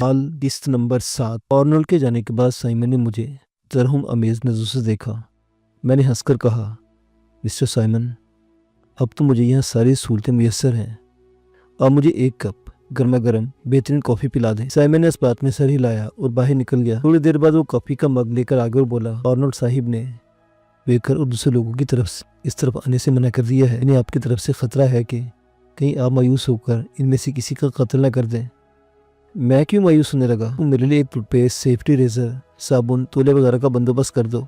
हाल किस्त number 7। Arnold के जाने के बाद साइमन ने मुझे तरहम अमेज नज़रों से देखा। मैंने हंसकर कहा, मिस्टर साइमन, अब तो मुझे यहाँ सारी सहूलतें मुयस्सर हैं। आप मुझे एक कप गर्मा गर्म बेहतरीन कॉफ़ी पिला दें। साइमन ने इस बात में सर हिलाया और बाहर निकल गया। थोड़ी देर बाद वो कॉफ़ी का मग लेकर आगे और बोला, ऑर्नल्ड साहिब ने बेकर और दूसरे लोगों की तरफ इस तरफ आने से मना कर दिया है। इन्हें आपकी तरफ से खतरा है कि कहीं आप मायूस होकर इनमें से किसी का कत्ल न कर दें। मैं क्यों मायूस होने लगा? तुम मेरे लिए एक टूथपेस्ट, सेफ्टी रेजर, साबुन, तौलिया वगैरह का बंदोबस्त कर दो।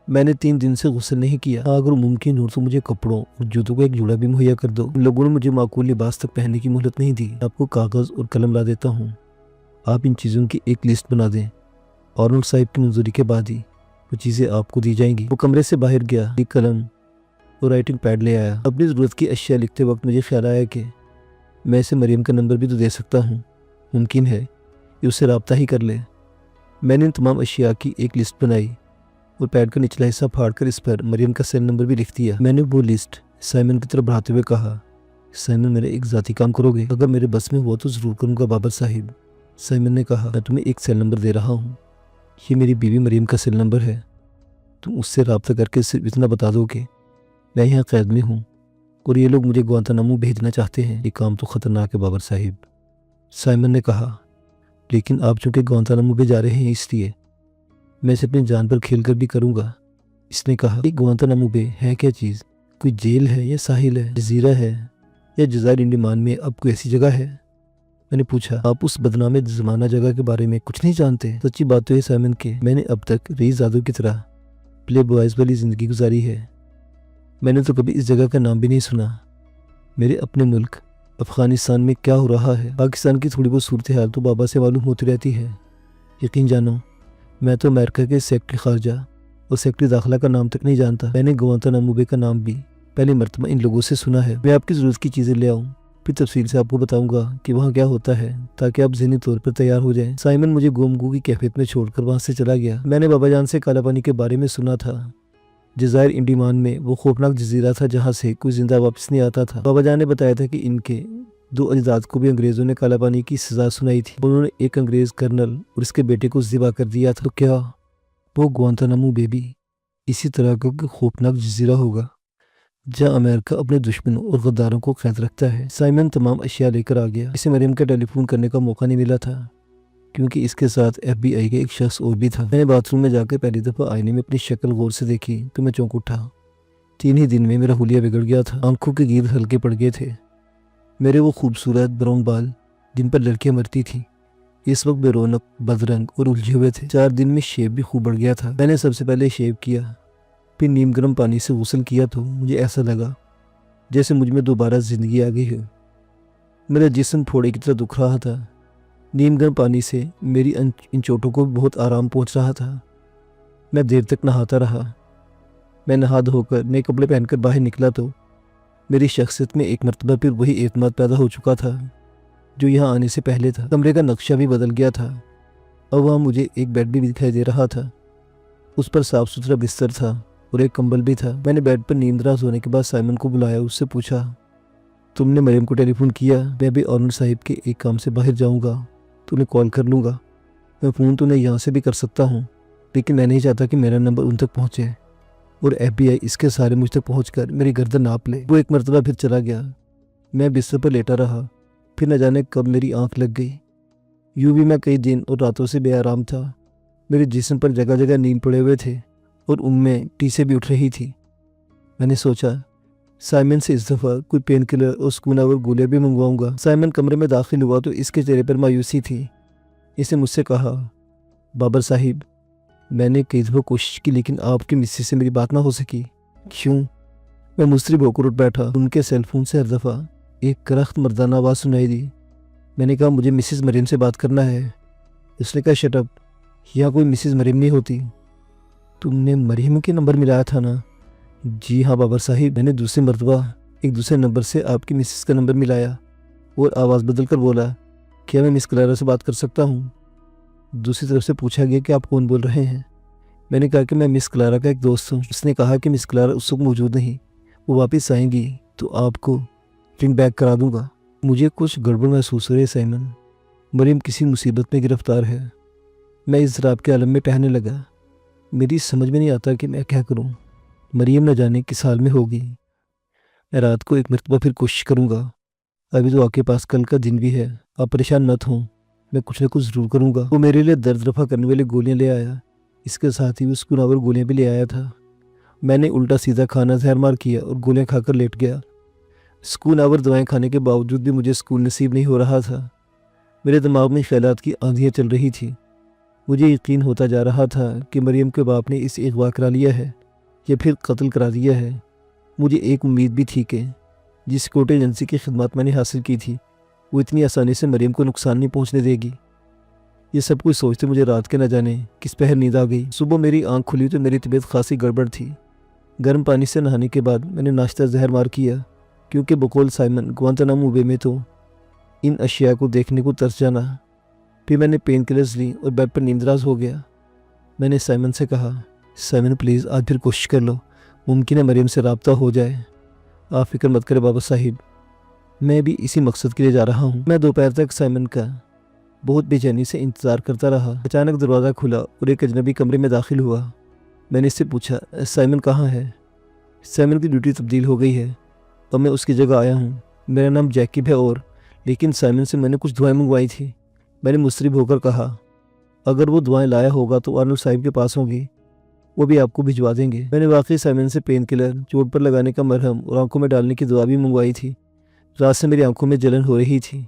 मैंने 3 दिन से गुस्ल नहीं किया। अगर मुमकिन हो तो मुझे कपड़ों और जूतों का एक जोड़ा भी मुहैया कर दो। लोगों ने मुझे माकूल लिबास तक पहनने की मोहलत नहीं दी। आपको कागज़ और कलम ला देता हूँ, आप इन चीज़ों की एक लिस्ट बना दें। ऑर्नल्ड साहिब की मंजूरी के बाद ही वो चीज़ें आपको दी जाएंगी। वो कमरे से बाहर गया, एक कलम और राइटिंग पैड ले आया। अपनी ज़रूरत की अशिया लिखते वक्त मुझे ख्याल आया कि मैं इसे मरियम का नंबर भी तो दे सकता हूँ। मुमकिन है कि उससे रब्ता ही कर ले। मैंने इन तमाम अशिया की एक लिस्ट बनाई और पैड का निचला हिस्सा फाड़कर इस पर मरियम का सेल नंबर भी लिख दिया। मैंने वो लिस्ट साइमन की तरफ बढ़ाते हुए कहा, साइमन, मेरे एक ज़ाती काम करोगे? अगर मेरे बस में हुआ तो ज़रूर करूँगा बाबर साहिब। साइमन ने कहा, मैं तुम्हें एक सेल नंबर दे रहा हूँ। ये मेरी बीवी मरियम का सेल नंबर है। तुम उससे रब्ता करके सिर्फ इतना बता दो कि मैं यहाँ कैद में हूँ और ये लोग मुझे ग्वांतानामो भेजना चाहते हैं। ये काम तो ख़तरनाक है बाबर साहिब। साइमन ने कहा, लेकिन आप चूँकि ग्वांतानामो पे जा रहे हैं इसलिए मैं इसे अपनी जान पर खेल कर भी करूँगा। इसने कहा, ये ग्वांतानामो बे है क्या चीज़? कोई जेल है या साहिल है, जजीरा है या जज़ायर इंडमान में अब कोई ऐसी जगह है? मैंने पूछा, आप उस बदनाम ज़माना जगह के बारे में कुछ नहीं जानते? सच्ची बात तो है साइमन के मैंने अब तक रईसज़ादों की तरह प्ले बॉयज़ वाली ज़िंदगी गुजारी है। मैंने तो कभी इस जगह का नाम भी नहीं सुना। मेरे अपने मुल्क अफ़गानिस्तान में क्या हो रहा है, पाकिस्तान की थोड़ी बहुत सूरत हाल तो बाबा से मालूम होती रहती है। यकीन जानो, मैं तो अमेरिका के सेक्रेटरी खारजा और सेक्रेटरी दाखिला का नाम तक नहीं जानता। मैंने ग्वांतानामो बे का नाम भी पहली मरतबा इन लोगों से सुना है। मैं आपकी ज़रूरत की चीज़ें ले आऊँ, फिर तफसील से आपको बताऊंगा कि वहाँ क्या होता है, ताकि आप ज़हनी तौर पर तैयार हो जाएं। साइमन मुझे गुमगू की कैफियत में छोड़कर वहाँ से चला गया। मैंने बाबा जान से काला पानी के बारे में सुना था। जज़ायर इंडमान में वो खौफनाक जजीरा था जहाँ से कोई जिंदा वापस नहीं आता था। बाबा जान ने बताया था कि इनके 2 अजदाद को भी अंग्रेज़ों ने काला पानी की सज़ा सुनाई थी। उन्होंने एक अंग्रेज़ कर्नल और उसके बेटे को ज़िबा कर दिया था। तो क्या वो ग्वांतानामो बे भी इसी तरह का खौफनाक जजीरा होगा जहाँ अमेरिका अपने दुश्मनों और गद्दारों को कैद रखता है? साइमन तमाम अशिया लेकर आ गया। इसे मरियम का टेलीफोन करने का मौका नहीं मिला था क्योंकि इसके साथ FBI का एक शख्स और भी था। मैंने बाथरूम में जाकर पहली दफ़ा आईने में अपनी शक्ल गौर से देखी तो मैं चौंक उठा। 3 ही दिन में मेरा हुलिया बिगड़ गया था। आंखों के गिर्द हल्के पड़ गए थे। मेरे वो खूबसूरत ब्राउन बाल जिन पर लड़कियां मरती थीं इस वक्त बेरौनक, बदरंग और उलझे हुए थे। 4 दिन में शेव भी खूब बढ़ गया था। मैंने सबसे पहले शेव किया, फिर नीम गर्म पानी से गुस्ल किया तो मुझे ऐसा लगा जैसे मुझ में दोबारा ज़िंदगी आ गई है। मेरा जिस्म फोड़े की तरह दुख रहा था। नीम गर्म पानी से मेरी इन चोटों को बहुत आराम पहुंच रहा था। मैं देर तक नहाता रहा। मैं नहा धोकर नए कपड़े पहनकर बाहर निकला तो मेरी शख्सियत में एक मरतबा फिर वही एतमाद पैदा हो चुका था जो यहाँ आने से पहले था। कमरे का नक्शा भी बदल गया था। अब वहाँ मुझे एक बेड भी दिखाई दे रहा था। उस पर साफ़ सुथरा बिस्तर था और एक कंबल भी था। मैंने बेड पर नींदराज होने के बाद साइमन को बुलाया। उससे पूछा, तुमने मरियम को टेलीफोन किया? मैं भी ऑर्नल्ड साहिब के एक काम से बाहर जाऊँगा, तुम्हें कॉल कर लूँगा। मैं फ़ोन तो उन्हें यहाँ से भी कर सकता हूँ, लेकिन मैं नहीं चाहता कि मेरा नंबर उन तक पहुँचे और FBI इसके सारे मुझ तक पहुँचकर मेरी गर्दन नाप ले। वो एक मरतबा फिर चला गया। मैं बिस्तर पर लेटा रहा। फिर न जाने कब मेरी आँख लग गई। यूँ भी मैं कई दिन और रातों से बेआराम था। मेरे जिस्म पर जगह जगह नील पड़े हुए थे और उनमें टीसें भी उठ रही थी। मैंने सोचा साइमन से इस दफ़ा कोई पेन किलर और सुकूनावर गोलियां भी मंगवाऊंगा। साइमन कमरे में दाखिल हुआ तो इसके चेहरे पर मायूसी थी। इसने मुझसे कहा, बाबर साहिब, मैंने कई दफ़ा कोशिश की लेकिन आपकी मिसेस से मेरी बात ना हो सकी। क्यों? मैं मुस्तरिब होकर उठ बैठा। उनके सेलफोन से हर दफ़ा एक करख्त मर्दाना आवाज़ सुनाई दी। मैंने कहा, मुझे मिसेस मरियम से बात करना है। इसने कहा, शट अप, यहाँ कोई मिसेस मरियम नहीं होती। तुमने मरियम के नंबर मिलाया था ना? जी हाँ बाबर साहिब। मैंने दूसरी मरतबा एक दूसरे नंबर से आपकी मिसेस का नंबर मिलाया और आवाज़ बदल कर बोला, क्या मैं मिस क्लारा से बात कर सकता हूँ? दूसरी तरफ से पूछा गया कि आप कौन बोल रहे हैं? मैंने कहा कि मैं मिस क्लारा का एक दोस्त हूँ। उसने कहा कि मिस क्लारा उस वक्त मौजूद नहीं, वो वापस आएंगी तो आपको रिंग बैक करा दूंगा। मुझे कुछ गड़बड़ महसूस हो रही है साइमन। मरियम किसी मुसीबत में गिरफ्तार है। मैं इस रात के आलम में टहलने लगा। मेरी समझ में नहीं आता कि मैं क्या करूं। मरियम न जाने किस हाल में होगी। मैं रात को एक मरतबा फिर कोशिश करूंगा। अभी तो आपके पास कल का दिन भी है, आप परेशान मत हों, मैं कुछ न कुछ ज़रूर करूंगा। वो मेरे लिए दर्द रफा करने वाली गोलियां ले आया। इसके साथ ही उसको नावर गोलियां भी ले आया था। मैंने उल्टा सीधा खाना जहर मार किया और गोलियां खाकर लेट गया। स्कूल आवर दवाएं खाने के बावजूद भी मुझे स्कूल नसीब नहीं हो रहा था। मेरे दिमाग में ख्यालात की आंधियाँ चल रही थी। मुझे यकीन होता जा रहा था कि मरियम के बाप ने इसे अगवा करा लिया है या फिर कत्ल करा दिया है। मुझे एक उम्मीद भी थी कि जिस कोर्ट एजेंसी की खिदमत मैंने हासिल की थी वो इतनी आसानी से मरियम को नुकसान नहीं पहुंचने देगी। ये सब कुछ सोचते मुझे रात के न जाने किस पहर नींद आ गई। सुबह मेरी आंख खुली तो मेरी तबीयत खासी गड़बड़ थी। गर्म पानी से नहाने के बाद मैंने नाश्ता जहर मार किया, क्योंकि बकौल साइमन गुआंतानामो बे में तो इन अशिया को देखने को तरस जाना। फिर मैंने पेन किलर्स ली और बेड पर नींदराज हो गया। मैंने साइमन से कहा, साइमन प्लीज़ आज फिर कोशिश कर लो, मुमकिन है मरियम से रब्ता हो जाए। आप फिक्र मत करें बाबा साहिब, मैं भी इसी मकसद के लिए जा रहा हूँ। मैं दोपहर तक साइमन का बहुत बेचैनी से इंतज़ार करता रहा। अचानक दरवाज़ा खुला और एक अजनबी कमरे में दाखिल हुआ। मैंने इससे पूछा, साइमन कहाँ है? साइमन की ड्यूटी तब्दील हो गई है और मैं उसकी जगह आया हूँ। मेरा नाम जैकिब है और लेकिन साइमन से मैंने कुछ दुआएं मंगवाई थी। मैंने मुस्तरिब होकर कहा, अगर वो दुआएं लाया होगा तो आर्नल्ड साहिब के पास होंगी, वो भी आपको भिजवा देंगे। मैंने वाकई साइमन से पेन किलर, चोट पर लगाने का मरहम और आंखों में डालने की दुआ भी मंगवाई थी। रात से मेरी आंखों में जलन हो रही थी।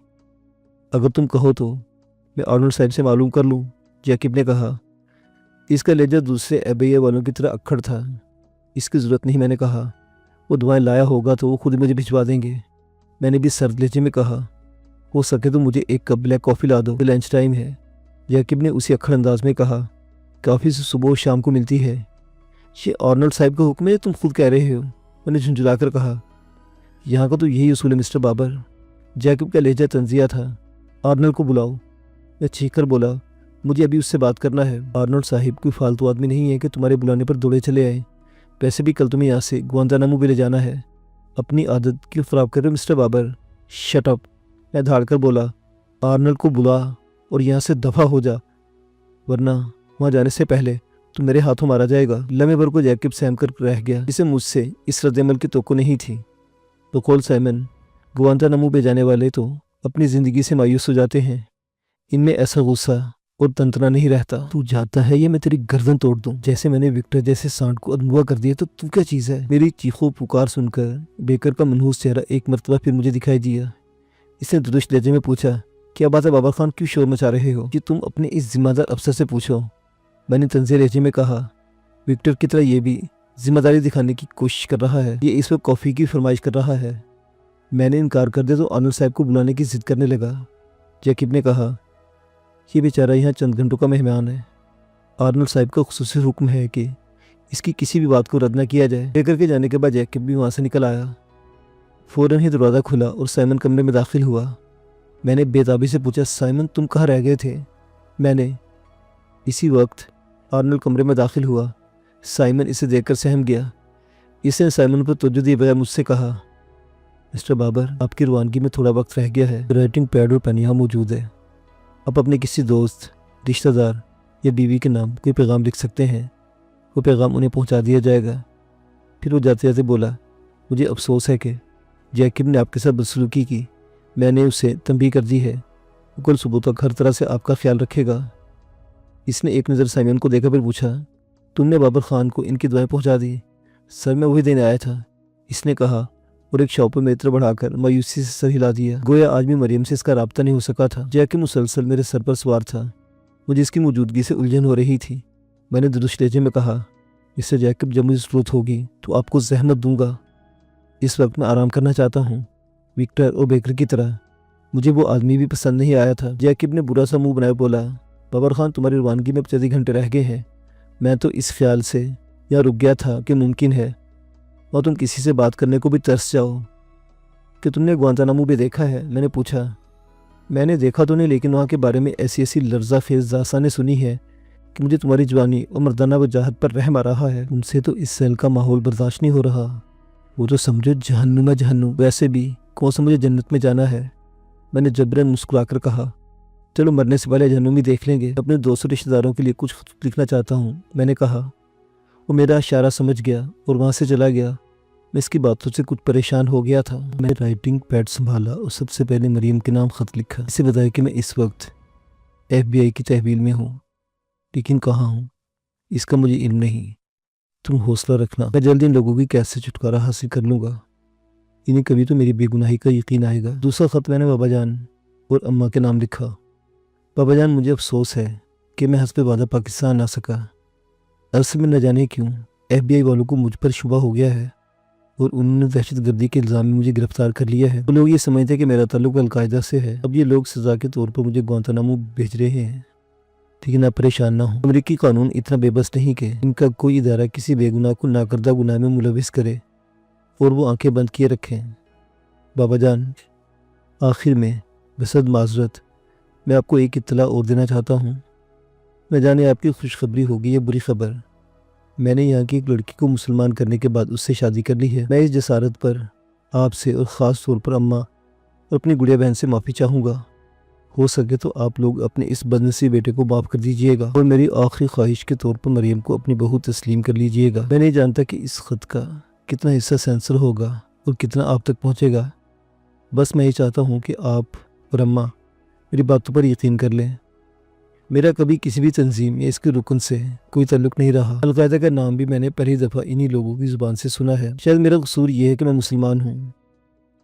अगर तुम कहो तो मैं आर्नल्ड साहिब से मालूम कर लूँ, जैकिब ने कहा। इसका लहजा दूसरे एबैया वालों की तरह अक्खड़ था। इसकी ज़रूरत नहीं, मैंने कहा। वो दुआएं लाया होगा तो वो खुद मुझे भिजवा देंगे। मैंने भी सर्द लहजे में कहा, हो सके तो मुझे एक कप ब्लैक कॉफ़ी ला दो, लंच टाइम है। जैकिब ने उसी अक्खड़ अंदाज में कहा, काफ़ी से सुबह शाम को मिलती है। ये आर्नल्ड साहिब का हुक्म है, तुम खुद कह रहे हो? मैंने झुंझुला कर कहा, यहाँ का तो यही उसूल है मिस्टर बाबर। जैकिब का लहजा तंजिया था। आर्नल्ड को बुलाओ। मैं चीख कर बोला, मुझे अभी उससे बात करना है। आर्नल्ड साहिब कोई फालतू आदमी नहीं है कि तुम्हारे बुलाने पर दौड़े चले आए। वैसे भी कल तुम्हें यहाँ से गुआंतानामो भी ले जाना है। अपनी आदत क्यों ख़राब कर रहे हो मिस्टर बाबर? शट अप, मैं धाड़ कर बोला। आर्नल्ड को बुला और यहाँ से दफ़ा हो जा, वरना वहाँ जाने से पहले तो मेरे हाथों मारा जाएगा। लम्हे भर को जैकिब सहम कर रह गया, जिसे मुझसे इस रद्दमल की तोक़ो नहीं थी। तो कौल साइमन, गुआंतानामो पे जाने वाले तो अपनी ज़िंदगी से मायूस हो जाते हैं। इनमें ऐसा गुस्सा और तंतना नहीं रहता। तू जाता है या मैं तेरी गर्दन तोड़ दूं। जैसे मैंने विक्टर जैसे सांड को अगवा कर दिया तो तू क्या चीज़ है? मेरी चीखों पुकार सुनकर बेकर का मनहूस चेहरा एक मरतबा फिर मुझे दिखाई दिया। इसने दुरुस्त लहजे में पूछा, क्या बात है बाबर खान, क्यों शोर मचा रहे हो? कि तुम अपने इस जिम्मेदार अफसर से पूछो। मैंने तंज़े लहजे में कहा, विक्टर की तरह ये भी जिम्मेदारी दिखाने की कोशिश कर रहा है। ये इस वक्त कॉफ़ी की फरमाइश कर रहा है। मैंने इनकार कर दिया तो आर्नल्ड साहब को बुलाने की जिद करने लगा। जैकिब ने कहा, ये बेचारा यहाँ चंद घंटों का मेहमान है। आर्नल्ड साहब का खुसूसी हुक्म है कि इसकी किसी भी बात को रद्द न किया जाए। बेकर के जाने के बाद जैकिब भी वहाँ से निकल आया। फ़ौरन ही दरवाज़ा खुला और साइमन कमरे में दाखिल हुआ। मैंने बेताबी से पूछा, साइमन तुम कहाँ रह गए थे? मैंने इसी वक्त आर्नल्ड कमरे में दाखिल हुआ। साइमन इसे देखकर सहम गया। इसने साइमन पर तवज्जो दिए बगैर मुझसे कहा, मिस्टर बाबर, आपकी रवानगी में थोड़ा वक्त रह गया है। राइटिंग पैड और पेन यहाँ मौजूद है। आप अपने किसी दोस्त, रिश्तेदार या बीवी के नाम कोई पैगाम लिख सकते हैं। वो पैगाम उन्हें पहुँचा दिया जाएगा। फिर वो जाते जाते बोला, मुझे अफसोस है कि जैकिब ने आपके साथ बदसलूकी की। मैंने उसे तंबीह कर दी है। वो कल सुबह तक हर तरह से आपका ख्याल रखेगा। इसने एक नज़र साइमन को देखा फिर पूछा, तुमने बाबर खान को इनकी दुआएं पहुंचा दी? सर मैं वही दिन आया था, इसने कहा और एक शॉप में इत्र बढ़ाकर मायूसी से सर हिला दिया। गोया आज भी मरियम से इसका राब्ता नहीं हो सका था। जैकिब मुसलसल मेरे सर पर सवार था। मुझे इसकी मौजूदगी से उलझन हो रही थी। मैंने दुरुस्त लहजे में कहा, मिस्टर जैकिब, जब मुझे ज़रूरत होगी तो आपको ज़हमत दूंगा। इस वक्त मैं आराम करना चाहता हूँ। विक्टर और बेकर की तरह मुझे वो आदमी भी पसंद नहीं आया था। जैकिब ने बुरा सा मुँह बनाए बोला, बाबर खान, तुम्हारी रवानगी में 25 घंटे रह गए हैं। मैं तो इस ख्याल से यहाँ रुक गया था कि मुमकिन है और तुम किसी से बात करने को भी तरस जाओ। कि तुमने गुआंतानामो भी देखा है? मैंने पूछा। मैंने देखा तो नहीं, लेकिन वहाँ के बारे में ऐसी ऐसी लर्जा फेज़ दास्तानें सुनी है कि मुझे तुम्हारी जवानी और मर्दाना वजाहत पर रहम आ रहा है। तुमसे तो इस सेल का माहौल बर्दाश्त नहीं हो रहा। वो तो समझो जहन्नुम है जहन्नुम। वैसे भी कौन सा मुझे जन्नत में जाना है? मैंने जबरन मुस्कुराकर कहा, चलो मरने से पहले जहन्नुम ही देख लेंगे। अपने दोस्तों रिश्तेदारों के लिए कुछ खत लिखना चाहता हूँ, मैंने कहा। वो मेरा इशारा समझ गया और वहाँ से चला गया। मैं इसकी बातों से कुछ परेशान हो गया था। मैंने राइटिंग पैड संभाला और सबसे पहले मरियम के नाम खत लिखा। इसे बताया कि मैं इस वक्त FBI की तहवील में हूँ, लेकिन कहाँ हूँ इसका मुझे इल्म नहीं। तुम हौसला रखना, मैं जल्दी इन लोगों की कैद से छुटकारा हासिल कर लूँगा। इन्हें कभी तो मेरी बेगुनाही का यकीन आएगा। दूसरा ख़त मैंने बाबा जान और अम्मा के नाम लिखा। बाबा जान, मुझे अफसोस है कि मैं हस्बे वादा पाकिस्तान आ सका। असल में न जाने क्यों FBI वालों को मुझ पर शुबा हो गया है और उन्होंने दहशतगर्दी के इल्ज़ाम में मुझे गिरफ्तार कर लिया है। वो लोग ये समझते हैं कि मेरा ताल्लुक अलकायदा से है। अब ये लोग सज़ा के तौर पर मुझे ग्वांतानामो भेज रहे हैं। लेकिन आप परेशान ना हो, अमरीकी कानून इतना बेबस नहीं कि इनका कोई इदारा किसी बेगुनाह को नाकर्दा गुनाह में मुलविस करे और वो आंखें बंद किए रखें। बाबा जान, आखिर में बसद माजरत मैं आपको एक इत्तला और देना चाहता हूँ। न जाने आपकी खुशखबरी होगी या बुरी खबर। मैंने यहाँ की एक लड़की को मुसलमान करने के बाद उससे शादी कर ली है। मैं इस जसारत पर आपसे और ख़ास तौर पर अम्मा और अपनी गुड़िया बहन से माफ़ी चाहूँगा। हो सके तो आप लोग अपने इस बदनसीब बेटे को माफ़ कर दीजिएगा और मेरी आखिरी ख्वाहिश के तौर पर मरियम को अपनी बहू तस्लीम कर लीजिएगा। मैं नहीं जानता कि इस ख़त का कितना हिस्सा सेंसर होगा और कितना आप तक पहुँचेगा। बस मैं ये चाहता हूँ कि आप और अम्मा मेरी बातों पर यकीन कर लें। मेरा कभी किसी भी तंजीम या इसके रुकन से कोई ताल्लुक़ नहीं रहा। अलकायदा का नाम भी मैंने पहली दफ़ा इन्हीं लोगों की ज़ुबान से सुना है। शायद मेरा कसूर ये है कि मैं मुसलमान हूँ,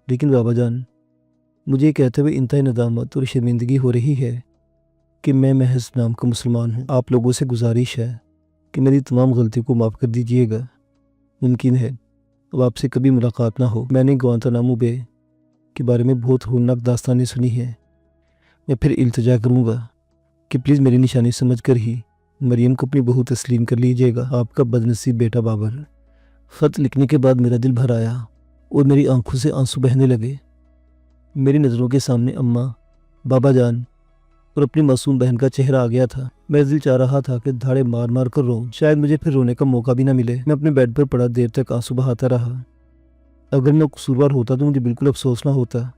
लेकिन बाबा जान, मुझे कहते हुए इंतहाई नदामत और शर्मिंदगी हो रही है कि मैं महज नाम का मुसलमान हूँ। आप लोगों से गुजारिश है कि मेरी तमाम गलतियों को माफ़ कर दीजिएगा। मुमकिन है अब आपसे कभी मुलाकात ना हो। मैंने ग्वांतानामो बे के बारे में बहुत होलनाक दास्तानें सुनी हैं। मैं फिर इल्तिजा करूँगा कि प्लीज़ मेरी निशानी समझ कर ही मरियम को अपनी बहू तस्लीम कर लीजिएगा। आपका बदनसीब बेटा बाबर। ख़त लिखने के बाद मेरा दिल भर आया और मेरी आंखों से आंसू बहने लगे। मेरी नज़रों के सामने अम्मा, बाबा जान और अपनी मासूम बहन का चेहरा आ गया था। मेरा दिल चाह रहा था कि धाड़े मार मार कर रोऊं। शायद मुझे फिर रोने का मौका भी ना मिले। मैं अपने बेड पर पड़ा देर तक आंसू बहाता रहा। अगर मैं कसूरवार होता तो मुझे बिल्कुल अफसोस ना होता,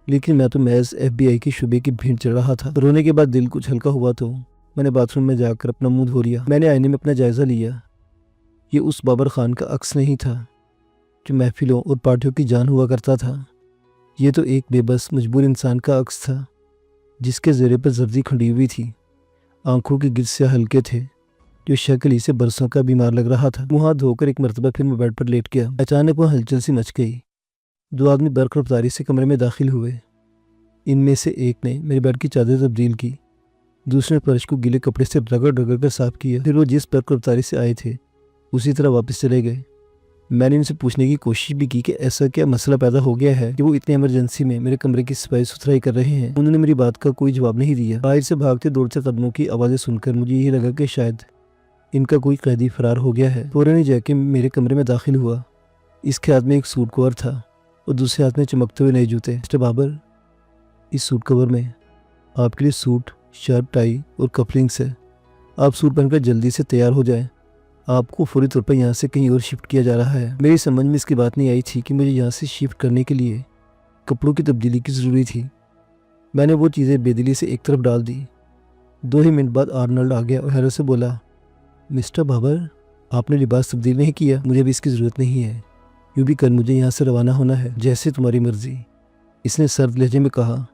लेकिन मैं तो महज FBI की शुबे की भीड़ चढ़ रहा था। रोने के बाद दिल कुछ हल्का हुआ तो मैंने बाथरूम में जाकर अपना मुंह धो लिया। मैंने आईने में अपना जायज़ा लिया। ये उस बाबर खान का अक्स नहीं था जो महफिलों और पार्टियों की जान हुआ करता था। ये तो एक बेबस मजबूर इंसान का अक्स था जिसके ज़ेरे पर जर्दी खड़ी हुई थी। आंखों के गिर्द से हल्के थे, जो शक्ल ही से बरसों का बीमार लग रहा था। मुँह हाथ धोकर एक मरतबा फिर मैं बेड पर लेट गया। अचानक वह हलचल सी मच गई। 2 आदमी बरक़ रफ्तारी से कमरे में दाखिल हुए। इनमें से एक ने मेरे बेड की चादर तब्दील की, दूसरे ने फर्श को गीले कपड़े से रगड़ रगड़ कर साफ किया। फिर वो जिस बरक़ रफ्तारी से आए थे उसी तरह वापस चले गए। मैंने इनसे पूछने की कोशिश भी की कि ऐसा क्या मसला पैदा हो गया है कि वो इतनी इमरजेंसी में मेरे कमरे की सफाई सुथराई कर रहे हैं। उन्होंने मेरी बात का कोई जवाब नहीं दिया। बाहर से भागते दौड़ते कदमों की आवाज़ें सुनकर मुझे यही लगा कि शायद इनका कोई कैदी फरार हो गया है। फौरन ही जाके मेरे कमरे में दाखिल हुआ। इसके हाथ में एक सूट कवर था और दूसरे हाथ में चमकते हुए नए जूते। मिस्टर बाबर, इस सूट कवर में आपके लिए सूट, शर्ट, टाई और कपलिंग्स है। आप सूट पहनकर जल्दी से तैयार हो जाएं। आपको फौरी तौर पर यहाँ से कहीं और शिफ्ट किया जा रहा है। मेरी समझ में इसकी बात नहीं आई थी कि मुझे यहाँ से शिफ्ट करने के लिए कपड़ों की तब्दीली की ज़रूरी थी। मैंने वो चीज़ें बेदिली से एक तरफ डाल दी। 2 ही मिनट बाद आर्नल्ड आ गया और हैरत से बोला, मिस्टर बाबर, आपने लिबास तब्दील नहीं किया। मुझे भी इसकी ज़रूरत नहीं है। यूँ भी कल मुझे यहाँ से रवाना होना है। जैसे तुम्हारी मर्ज़ी, इसने सर्द लहजे में कहा।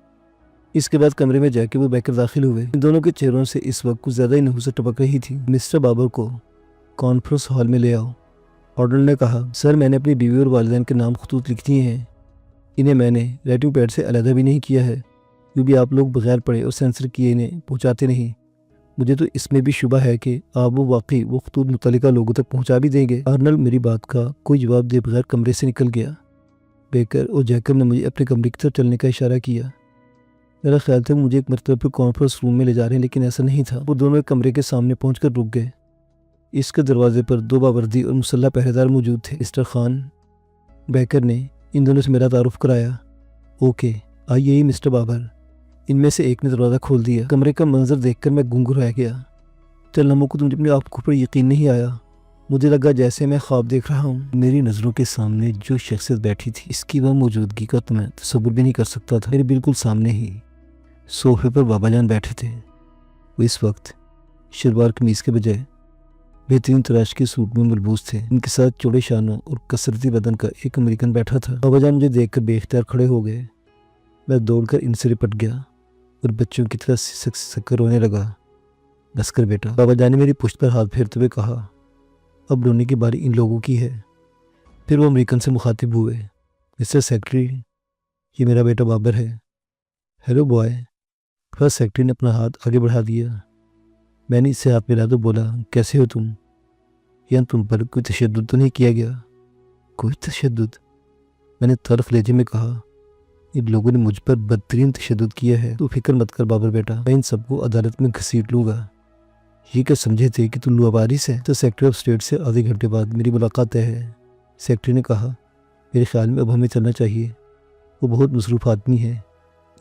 इसके बाद कमरे में जाके वो बहकर दाखिल हुए। इन दोनों के चेहरों से इस वक्त कुछ ज़्यादा ही नहुसत टपक रही थी। मिस्टर बाबर को कॉन्फ्रेंस हॉल में ले आओ, ऑर्डर ने कहा। सर, मैंने अपनी बीवी और वालिदैन के नाम खतूत लिख दिए हैं। इन्हें मैंने राइटिंग पैड से अलहदा भी नहीं किया है। यूँ भी आप लोग बगैर पढ़े और सेंसर किए इन्हें पहुँचाते नहीं। मुझे तो इसमें भी शुबा है कि आप वो वाकई वो खतूत मुतल्लिका लोगों तक पहुँचा भी देंगे। आर्नल्ड मेरी बात का कोई जवाब दे बगैर कमरे से निकल गया। बेकर और जैकब ने मुझे अपने कमरे की तरफ चलने का इशारा किया। मेरा ख्याल था मुझे एक मरतबा पर कॉन्फ्रेंस रूम में ले जा रहे हैं, लेकिन ऐसा नहीं था। वो दोनों एक कमरे के सामने पहुँचकर रुक गए। इसके दरवाजे पर 2 बावर्दी और मुसल्ला पहरेदार मौजूद थे। मिस्टर खान, बेकर ने इन दोनों से मेरा तारुफ कराया। ओके, आइए ही मिस्टर बाबर। इनमें से एक ने दरवाज़ा खोल दिया। कमरे का मंजर देखकर मैं गुंगुर रह गया। चल नमो को तुम अपनी आंखों पर यकीन नहीं आया। मुझे लगा जैसे मैं ख्वाब देख रहा हूँ। मेरी नज़रों के सामने जो शख्सियत बैठी थी, इसकी वह मौजूदगी का तो मैं तसव्वुर भी नहीं कर सकता था। मेरे बिल्कुल सामने ही सोफे पर बाबा जान बैठे थे। वो इस वक्त शलवार कमीज के बजाय बेहतरीन तराश के सूट में मलबूस थे। इनके साथ चौड़े शानों और कसरती बदन का एक अमेरिकन बैठा था। बाबा जान मुझे देखकर बेख्तियार खड़े हो गए। मैं दौड़कर इनसे लिपट गया और बच्चों की तरह सिसक सिसक कर रोने लगा। नस्कर बेटा, बाबा जान ने मेरी पुश्त पर हाथ फेरते हुए कहा, अब रोने की बारी इन लोगों की है। फिर वो अमेरिकन से मुखातिब हुए, मिस्टर सेक्रेटरी, ये मेरा बेटा बाबर है। Hello boy. फर्स्ट सेक्रेटरी ने अपना हाथ आगे बढ़ा दिया। मैंने इससे हाथ मिला तो बोला, कैसे हो तुम? या तुम पर कोई तशद्दुद तो नहीं किया गया? कोई तशद्दुद? मैंने तरफ लहजे में कहा, इन लोगों ने मुझ पर बदतरीन तशद्दुद किया है। तू फिक्र मत कर बाबर बेटा, मैं इन सबको अदालत में घसीट लूँगा। ये क्या समझे थे कि तू लुआबारिस है? तो सेक्रेटरी ऑफ स्टेट से आधे घंटे बाद मेरी मुलाकात तय है। सेक्रेटरी ने कहा, मेरे ख्याल में अब हमें चलना चाहिए। वो बहुत मसरूफ़ आदमी है,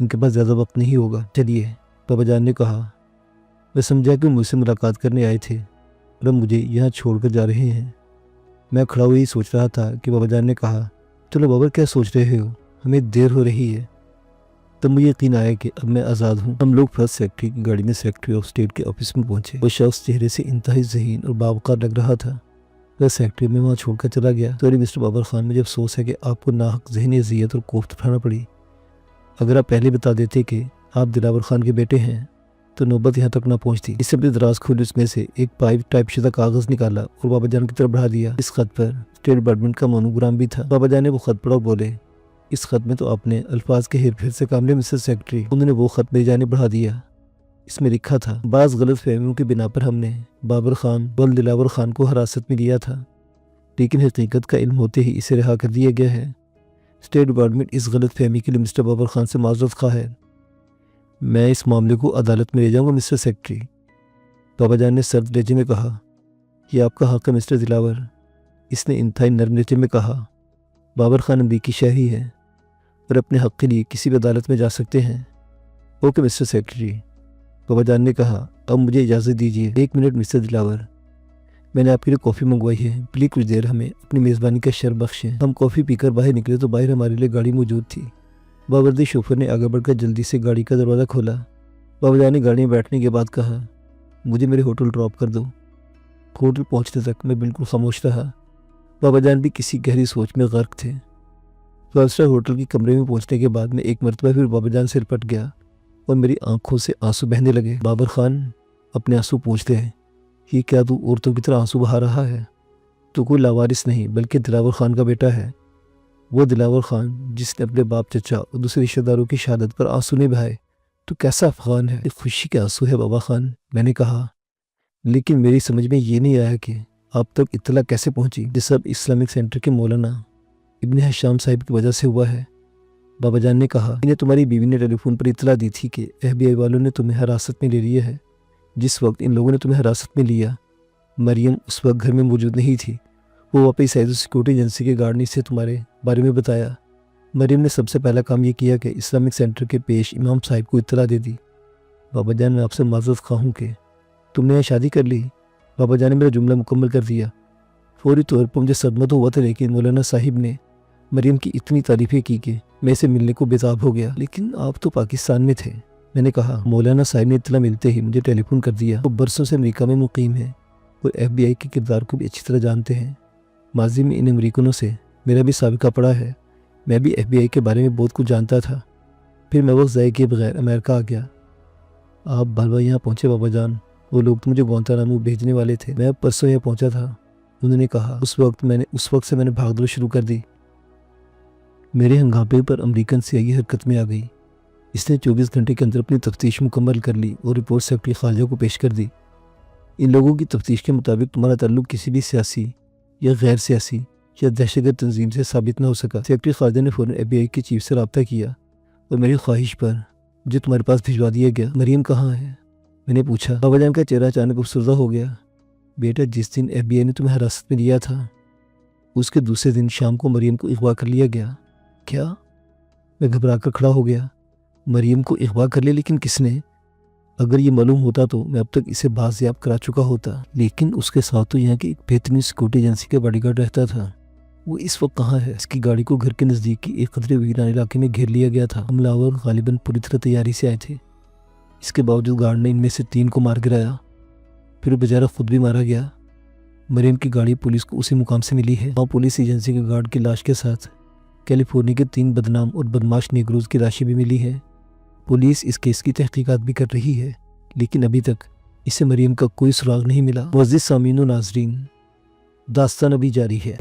इनके पास ज़्यादा वक्त नहीं होगा। चलिए, बाबा जान ने कहा। मैं समझा कि मुझसे मुलाकात करने आए थे और अब मुझे यहाँ छोड़कर जा रहे हैं। मैं खड़ा हुआ ही सोच रहा था कि बाबा जान ने कहा, चलो बाबर, क्या सोच रहे हो, हमें देर हो रही है। तब मुझे यकीन आया कि अब मैं आज़ाद हूँ। हम लोग फर्स्ट सेक्रेटरी की गाड़ी में सेक्रेटरी ऑफ स्टेट के ऑफिस में पहुंचे। वो शख्स चेहरे से इंतहाई ज़हीन और बावकार लग रहा था। वह सेक्रेटरी में वहाँ छोड़कर चला गया। सॉरी मिस्टर बाबर खान, मुझे अफसोस है कि आपको नाहक ज़हनी अज़ियत और कोफ्त उठाना पड़ी। अगर आप पहले बता देते कि आप दिलावर खान के बेटे हैं तो नौबत यहाँ तक ना पहुँचती। इससे अपनी दराज खोली उसमें से एक पाइप टाइपशुदा कागज़ निकाला और बाबा जान की तरफ बढ़ा दिया। इस खत पर स्टेट डिपार्टमेंट का मोनोग्राम भी था। बाबा जान ने वो खत पढ़ा और बोले, इस खत में तो आपने अल्फाज के हेर फेर से काम लिया मिस्टर सेक्रेटरी। उन्होंने वो खत मेरी जाने बढ़ा दिया। इसमें लिखा था, बाज़ गलत फहमियों की बिना पर हमने बाबर खान बल दिलावर खान को हिरासत में लिया था, लेकिन हकीकत का इल्म होते ही इसे रिहा कर दिया गया है। स्टेट डिपार्टमेंट इस गलत फहमी के लिए मिस्टर बाबर खान से माजरत खा है। मैं इस मामले को अदालत में ले जाऊंगा मिस्टर सेक्रेटरी। बाबा जान ने सर्द लहजे में कहा, यह आपका हक है मिस्टर दिलावर। इसने इंतहाई नरम लहजे में कहा, बाबर खान अमरीकी शहरी है और अपने हक के लिए किसी भी अदालत में जा सकते हैं। Okay mister secretary. बाबा जान ने कहा, अब मुझे इजाज़त दीजिए। 1 मिनट मिस्टर दिलावर, मैंने आपके लिए कॉफ़ी मंगवाई है, प्लीज़ कुछ देर हमें अपनी मेज़बानी का शर्फ बख्शें। हम कॉफ़ी पीकर बाहर निकले तो बाहर हमारे लिए गाड़ी मौजूद थी। बावर्दी शोफर ने आगे बढ़कर जल्दी से गाड़ी का दरवाज़ा खोला। बाबा जान ने गाड़ी में बैठने के बाद कहा, मुझे मेरे होटल ड्रॉप कर दो। होटल पहुंचने तक मैं बिल्कुल खामोश रहा। बाबा जान भी किसी गहरी सोच में गर्क थे। 5 स्टार होटल के कमरे में पहुंचने के बाद मैं एक मरतबा फिर बाबा जान से लिपट गया और मेरी आंखों से आंसू बहने लगे। बाबर खान अपने आंसू पूछते हैं, ये क्या तू औरतों की तरह आंसू बहा रहा है? तो कोई लावारिस नहीं बल्कि दिलावर खान का बेटा है। वो दिलावर खान जिसने अपने बाप, चचा और दूसरे रिश्तेदारों की शहादत पर आंसू नहीं बहाए। तो कैसा अफगान है? ये खुशी के आंसू है बाबा खान, मैंने कहा। लेकिन मेरी समझ में ये नहीं आया कि आप तक इत्तला कैसे पहुंची। ये सब इस्लामिक सेंटर के मौलाना इब्न हशाम साहिब की वजह से हुआ है। बाबा जान ने कहा, इन्हें तुम्हारी बीवी ने टेलीफोन पर इत्तला दी थी कि FBI वालों ने तुम्हें हिरासत में ले लिया है। जिस वक्त इन लोगों ने तुम्हें हिरासत में लिया, मरियम उस वक्त घर में मौजूद नहीं थी। वो वापस आई तो सिक्योरिटी एजेंसी के गार्ड ने इसे तुम्हारे बारे में बताया। मरियम ने सबसे पहला काम ये किया कि इस्लामिक सेंटर के पेश इमाम साहिब को इत्तला दे दी। बाबा जान, मैं आपसे माजरत खा हूँ कि तुमने यहाँ शादी कर ली। बाबा जान ने मेरा जुमला मुकम्मल कर दिया। फौरी तौर पर मुझे सदमा तो हुआ था, लेकिन मौलाना साहिब ने मरियम की इतनी तारीफ़ें की कि मैं इसे मिलने को बेताब हो गया। लेकिन आप तो पाकिस्तान में थे, मैंने कहा। मौलाना साहिब ने इत्तला मिलते ही मुझे टेलीफोन कर दिया। वो बरसों से अमेरिका में मुकीम है और FBI के किरदार को भी अच्छी तरह जानते हैं। माजी में इन अमरीकनों से मेरा भी साबिका पड़ा है। मैं भी FBI के बारे में बहुत कुछ जानता था। फिर मैं वक्त ज़ाय किए बगैर अमेरिका आ गया। आप बालवा यहाँ पहुँचे बाबा जान? वो लोग तो मुझे गुआंतानामो भेजने वाले थे। मैं परसों यहाँ पहुँचा था, उन्होंने कहा। उस वक्त से मैंने भागदौड़ शुरू कर दी। मेरे हंगामे पर अमरीकन CIA हरकत में आ गई। इसने 24 घंटे के अंदर अपनी तफ्तीश मुकम्मल कर ली और रिपोर्ट सेक्रेटरी खारजा को पेश कर दी। इन लोगों की तफ्तीश के मुताबिक तुम्हारा ताल्लुक किसी भी सियासी या गैर सियासी या दहशतगर्द तंजीम से साबित न हो सका। सेक्रेटरी खारजा ने फ़ौरन FBI के चीफ से रब्ता किया और मेरी ख्वाहिश पर मुझे तुम्हारे पास भिजवा दिया गया। मरियम कहाँ है? मैंने पूछा। बाबा जान का चेहरा अचानक उपसुर्दा हो गया। बेटा, जिस दिन FBI ने तुम्हें हिरासत में लिया था, उसके दूसरे दिन शाम को मरियम को अगवा कर लिया गया। क्या? मैं घबरा कर खड़ा हो गया। मरियम को अगवा कर लिया? लेकिन किसने? अगर ये मालूम होता तो मैं अब तक इसे बाज़याब करा चुका होता। लेकिन उसके साथ तो यहाँ की एक बेहतरीन सिक्योरिटी एजेंसी का बॉडीगार्ड रहता था। वो इस वक्त कहाँ है? इसकी गाड़ी को घर के नज़दीक की एक कदरे वीरान इलाके में घेर लिया गया था। हमलावर गालिबन पूरी तरह तैयारी से आए थे। इसके बावजूद गार्ड ने इनमें से 3 को मार गिराया। फिर वो बेचारा खुद भी मारा गया। मरियम की गाड़ी पुलिस को उसी मुकाम से मिली है। वहाँ पुलिस एजेंसी के गार्ड की लाश के साथ कैलिफोर्निया के 3 बदनाम और बदमाश नेग्रोज की लाशें भी मिली है। पुलिस इस केस की तहकीकात भी कर रही है, लेकिन अभी तक इसे मरियम का कोई सुराग नहीं मिला। मुअज़्ज़िज़ सामीन व नाज़रीन, दास्तान अभी जारी है।